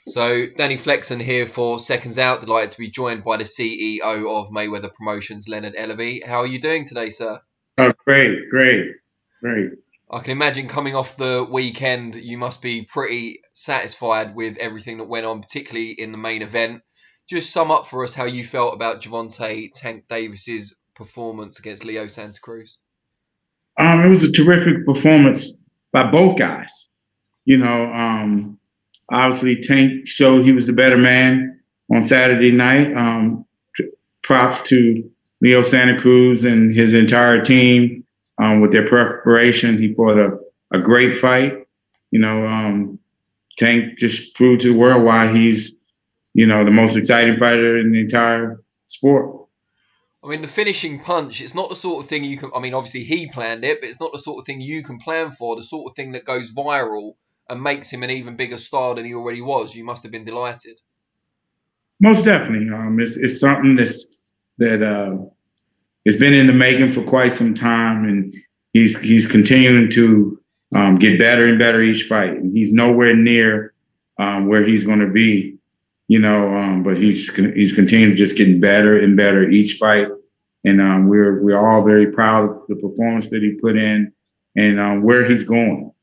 So, Danny Flexen here for Seconds Out. Delighted to be joined by the CEO of Mayweather Promotions, Leonard Ellerbe. How are you doing today, sir? Oh, great, great, great. I can imagine coming off the weekend, you must be pretty satisfied with everything that went on, particularly in the main event. Just sum up for us how you felt about Gervonta Tank Davis's performance against Leo Santa Cruz. It was a terrific performance by both guys. You know, obviously Tank showed he was the better man on Saturday night. Props to Leo Santa Cruz and his entire team with their preparation. He fought a great fight. You know, Tank just proved to the world why he's, the most exciting fighter in the entire sport. I mean, the finishing punch, it's not the sort of thing you can. I mean, obviously he planned it, but it's not the sort of thing you can plan for, the sort of thing that goes viral and makes him an even bigger star than he already was. You must have been delighted. Most definitely. It's something that it's been in the making for quite some time, and he's continuing to get better and better each fight. And he's nowhere near where he's going to be, but he's continuing to just getting better and better each fight. And we're all very proud of the performance that he put in and where he's going.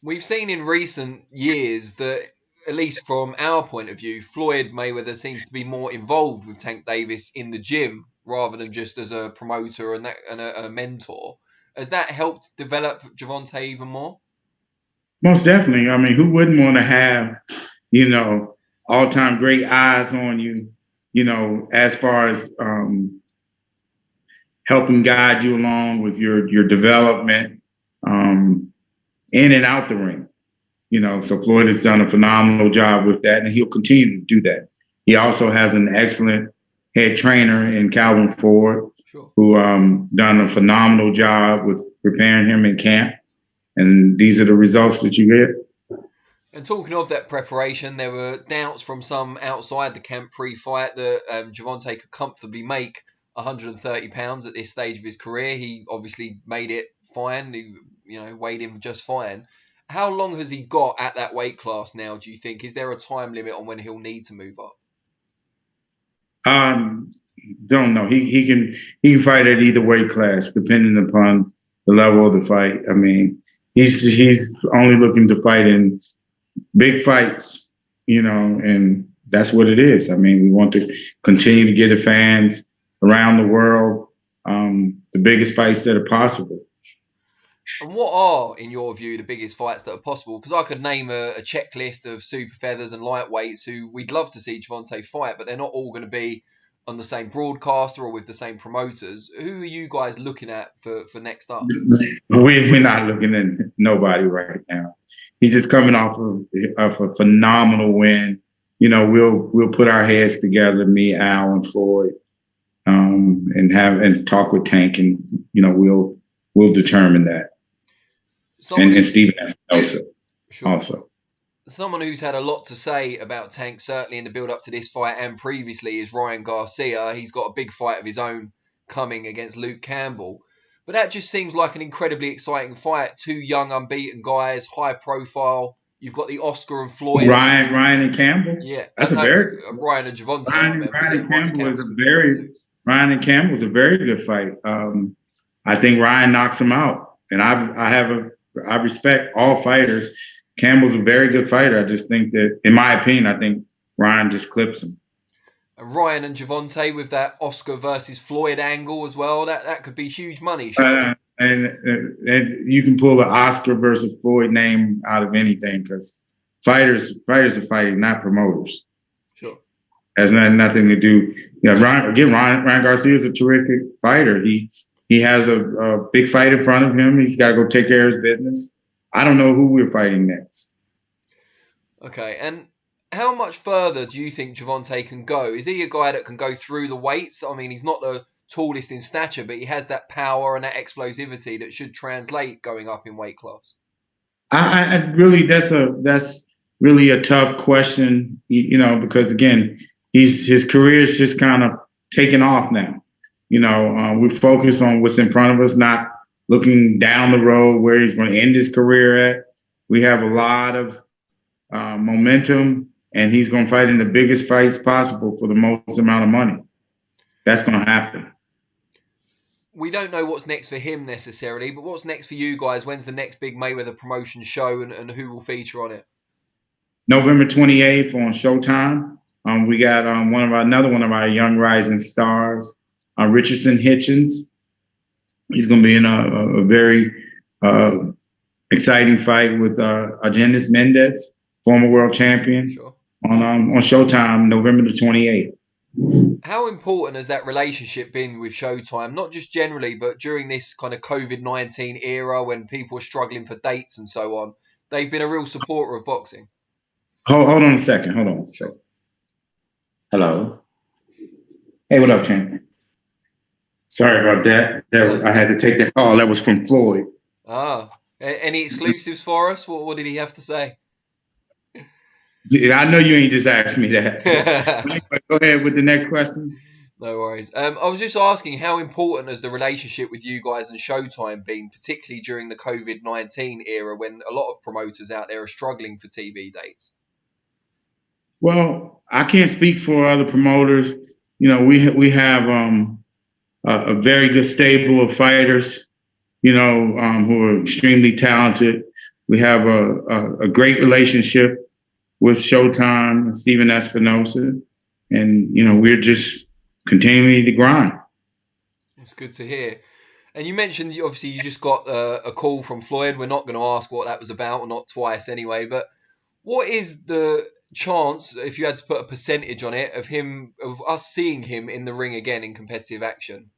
We've seen in recent years that, at least from our point of view, Floyd Mayweather seems to be more involved with Tank Davis in the gym rather than just as a promoter and a mentor. Has that helped develop Gervonta even more? Most definitely. I mean, who wouldn't want to have, you know, all-time great eyes on you, as far as helping guide you along with your development in and out the ring. So Floyd has done a phenomenal job with that, and he'll continue to do that. He also has an excellent head trainer in Calvin Ford, Sure. who done a phenomenal job with preparing him in camp. And these are the results that you get. And talking of that preparation, there were doubts from some outside the camp pre-fight that Gervonta could comfortably make 130 pounds at this stage of his career. He obviously made it fine. He, weighed in just fine. How long has he got at that weight class now, do you think? Is there a time limit on when he'll need to move up? Um, don't know. He can fight at either weight class depending upon the level of the fight. I mean, he's only looking to fight in big fights, and that's what it is. I mean, we want to continue to get the fans around the world the biggest fights that are possible. And what are, in your view, the biggest fights that are possible? Because I could name a checklist of super feathers and lightweights who we'd love to see Gervonta fight, but they're not all going to be on the same broadcaster or with the same promoters. Who are you guys looking at for next up? We're not looking at nobody right now. He's just coming off of a phenomenal win. We'll put our heads together, me, Al, and Floyd, and talk with Tank, and we'll determine that. And Stephen also. Sure. Also. Someone who's had a lot to say about Tank, certainly in the build up to this fight and previously, is Ryan Garcia. He's got a big fight of his own coming against Luke Campbell. But that just seems like an incredibly exciting fight. Two young, unbeaten guys, high profile. You've got the Oscar and Floyd. Ryan and Campbell. Yeah, that's a very Ryan and Gervonta. Ryan and Campbell was a very good fight. I think Ryan knocks him out, and I respect all fighters. Campbell's a very good fighter. I just think that, in my opinion, I think Ryan just clips him. And Ryan and Gervonta with that Oscar versus Floyd angle as well. That could be huge money. Sure. And you can pull the Oscar versus Floyd name out of anything, because fighters are fighting, not promoters. Sure. Has nothing to do. Ryan Garcia is a terrific fighter. He has a big fight in front of him. He's got to go take care of his business. I don't know who we're fighting next. Okay, and how much further do you think Gervonta can go? Is he a guy that can go through the weights? I mean, he's not the tallest in stature, but he has that power and that explosivity that should translate going up in weight class. I really, that's really a tough question, because again, his career is just kind of taking off now. We focus on what's in front of us, not looking down the road where he's going to end his career at. We have a lot of momentum and he's going to fight in the biggest fights possible for the most amount of money. That's going to happen. We don't know what's next for him necessarily, but what's next for you guys? When's the next big Mayweather promotion show, and who will feature on it? November 28th on Showtime. We got another one of our young rising stars, Richardson Hitchens. He's going to be in a very exciting fight with Argenis Mendez, former world champion, Sure. on Showtime, November the 28th. How important has that relationship been with Showtime? Not just generally, but during this kind of COVID-19 era when people are struggling for dates and so on. They've been a real supporter of boxing. Hold on a second. Hello. Hey, what up, champion? Sorry about that. I had to take that call. That was from Floyd. Ah, any exclusives for us? What did he have to say? I know you ain't just asked me that. Go ahead with the next question. No worries. I was just asking, how important has the relationship with you guys and Showtime been, particularly during the COVID-19 era when a lot of promoters out there are struggling for TV dates? Well, I can't speak for other promoters. You know, we have a very good stable of fighters, you know, who are extremely talented. We have a great relationship with Showtime and Steven Espinosa. And, you know, we're just continuing to grind. It's good to hear. And you mentioned, obviously, you just got a call from Floyd. We're not going to ask what that was about, or not twice anyway. But what is the chance, if you had to put a percentage on it, of us seeing him in the ring again in competitive action?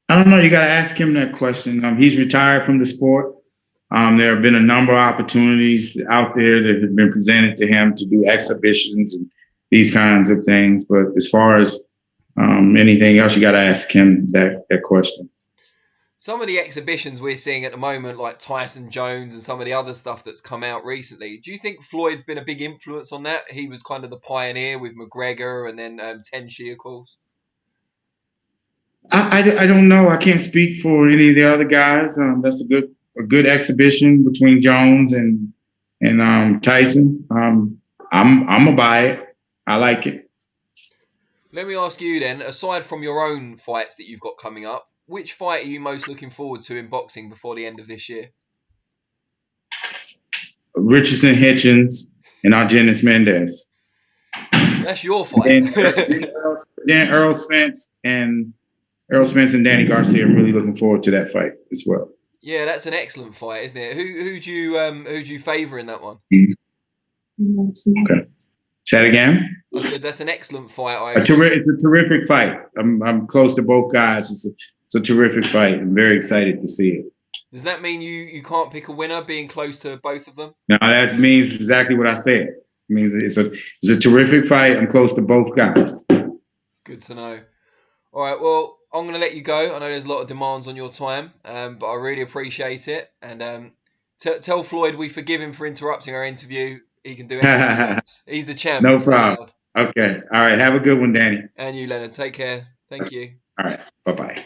I don't know. You got to ask him that question. He's retired from the sport. There have been a number of opportunities out there that have been presented to him to do exhibitions and these kinds of things. But as far as anything else, you got to ask him that question. Some of the exhibitions we're seeing at the moment, like Tyson Jones and some of the other stuff that's come out recently, do you think Floyd's been a big influence on that? He was kind of the pioneer with McGregor and then Tenshi, of course. I don't know. I can't speak for any of the other guys. That's a good exhibition between Jones and Tyson. I'm gonna buy it. I like it. Let me ask you then, aside from your own fights that you've got coming up, which fight are you most looking forward to in boxing before the end of this year? Richardson Hitchens and Argenis Mendez. That's your fight. Then Errol Spence and Danny Garcia. I'm really looking forward to that fight as well. Yeah, that's an excellent fight, isn't it? Who do you favour in that one? Okay. Say that again. I said that's an excellent fight. It's a terrific fight. I'm close to both guys. It's a terrific fight. I'm very excited to see it. Does that mean you can't pick a winner, being close to both of them? No, that means exactly what I said. It means it's a terrific fight. I'm close to both guys. Good to know. All right, well, I'm going to let you go. I know there's a lot of demands on your time, but I really appreciate it. And tell Floyd we forgive him for interrupting our interview. He can do anything he wants. He's the champ. No problem. Okay. All right. Have a good one, Danny. And you, Leonard. Take care. Thank you. All right. Bye-bye.